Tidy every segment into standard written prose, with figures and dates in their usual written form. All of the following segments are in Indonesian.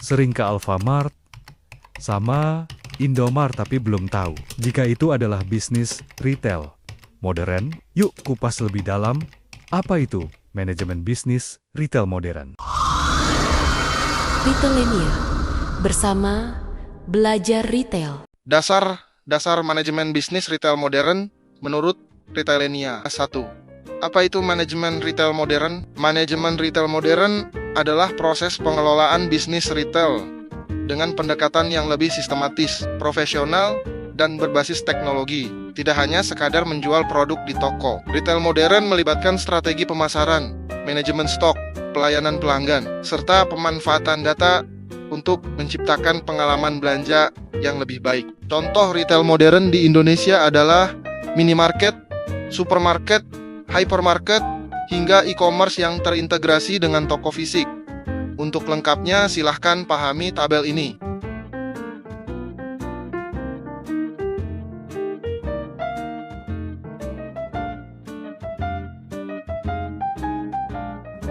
sering ke Alfamart, sama Indomart tapi belum tahu jika itu adalah bisnis retail modern. Yuk kupas lebih dalam, apa itu manajemen bisnis retail modern? Retailenia bersama Belajar Retail. Dasar manajemen bisnis retail modern menurut Retailenia. 1. Apa itu manajemen retail modern? Manajemen retail modern adalah proses pengelolaan bisnis retail dengan pendekatan yang lebih sistematis, profesional, dan berbasis teknologi. Tidak hanya sekadar menjual produk di toko. Retail modern melibatkan strategi pemasaran, manajemen stok, pelayanan pelanggan, serta pemanfaatan data untuk menciptakan pengalaman belanja yang lebih baik. Contoh retail modern di Indonesia adalah minimarket, supermarket, hypermarket, hingga e-commerce yang terintegrasi dengan toko fisik. Untuk lengkapnya, silahkan pahami tabel ini.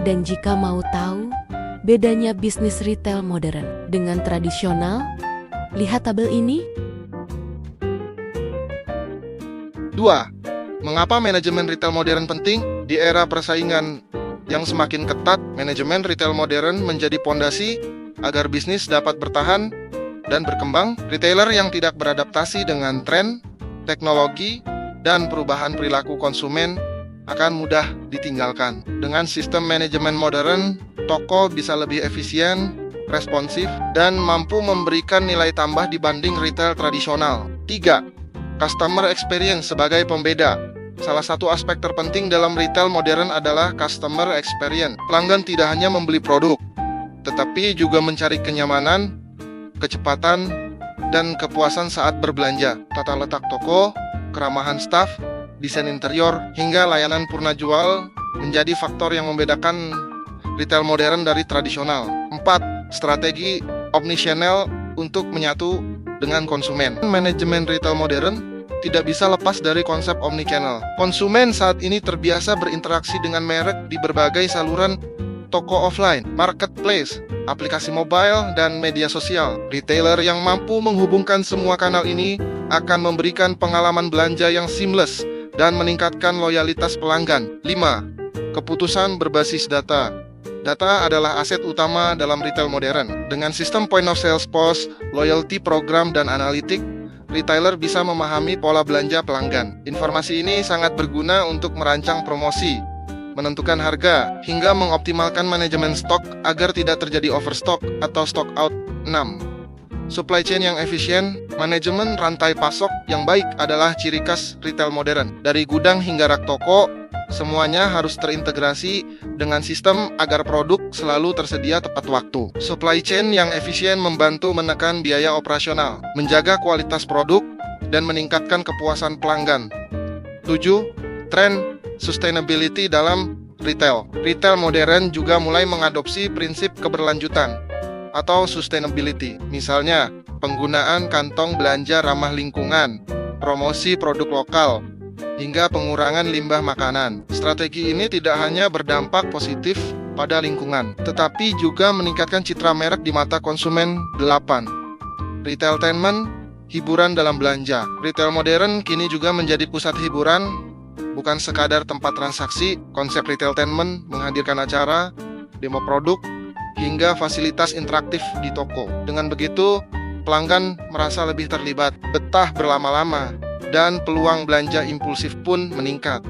Dan jika mau tahu bedanya bisnis retail modern dengan tradisional, lihat tabel ini. 2. Mengapa manajemen retail modern penting? Di era persaingan yang semakin ketat, manajemen retail modern menjadi pondasi agar bisnis dapat bertahan dan berkembang. Retailer yang tidak beradaptasi dengan tren, teknologi, dan perubahan perilaku konsumen akan mudah ditinggalkan. Dengan sistem manajemen modern, toko bisa lebih efisien, responsif, dan mampu memberikan nilai tambah dibanding retail tradisional. 3. Customer experience sebagai pembeda. Salah satu aspek terpenting dalam retail modern adalah customer experience. Pelanggan tidak hanya membeli produk, tetapi juga mencari kenyamanan, kecepatan, dan kepuasan saat berbelanja. Tata letak toko, keramahan staf, desain interior, hingga layanan purna jual menjadi faktor yang membedakan retail modern dari tradisional. 4. Strategi omnichannel untuk menyatu dengan konsumen. Manajemen retail modern tidak bisa lepas dari konsep omnichannel. Konsumen saat ini terbiasa berinteraksi dengan merek di berbagai saluran toko offline, marketplace, aplikasi mobile, dan media sosial. Retailer yang mampu menghubungkan semua kanal ini akan memberikan pengalaman belanja yang seamless dan meningkatkan loyalitas pelanggan. 5. Keputusan berbasis data. Data adalah aset utama dalam retail modern. Dengan sistem point of sales POS, loyalty program, dan analitik, retailer bisa memahami pola belanja pelanggan. Informasi ini sangat berguna untuk merancang promosi, menentukan harga, hingga mengoptimalkan manajemen stok agar tidak terjadi overstock atau stock out. 6. Supply chain yang efisien. Manajemen rantai pasok yang baik adalah ciri khas retail modern. Dari gudang hingga rak toko, semuanya harus terintegrasi dengan sistem agar produk selalu tersedia tepat waktu. Supply chain yang efisien membantu menekan biaya operasional, menjaga kualitas produk, dan meningkatkan kepuasan pelanggan. 7. Tren sustainability dalam retail. Retail modern juga mulai mengadopsi prinsip keberlanjutan atau sustainability. Misalnya, penggunaan kantong belanja ramah lingkungan, promosi produk lokal, hingga pengurangan limbah makanan. Strategi ini tidak hanya berdampak positif pada lingkungan, tetapi juga meningkatkan citra merek di mata konsumen. 8. Retailtainment, hiburan dalam belanja. Retail modern kini juga menjadi pusat hiburan, bukan sekadar tempat transaksi. Konsep retailtainment menghadirkan acara, demo produk, hingga fasilitas interaktif di toko. Dengan begitu, pelanggan merasa lebih terlibat, betah berlama-lama, dan peluang belanja impulsif pun meningkat.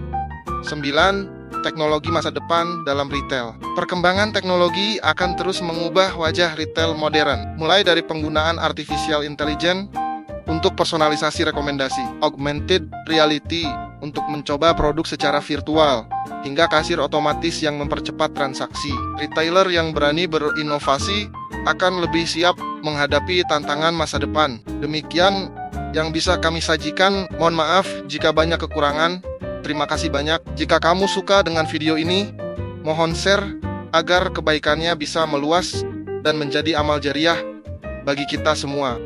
9. Teknologi masa depan dalam retail. Perkembangan teknologi akan terus mengubah wajah retail modern, mulai dari penggunaan artificial intelligence untuk personalisasi rekomendasi, augmented reality untuk mencoba produk secara virtual, hingga kasir otomatis yang mempercepat transaksi. Retailer yang berani berinovasi akan lebih siap menghadapi tantangan masa depan. Demikian yang bisa kami sajikan. Mohon maaf jika banyak kekurangan. Terima kasih banyak. Jika kamu suka dengan video ini, mohon share agar kebaikannya bisa meluas dan menjadi amal jariah bagi kita semua.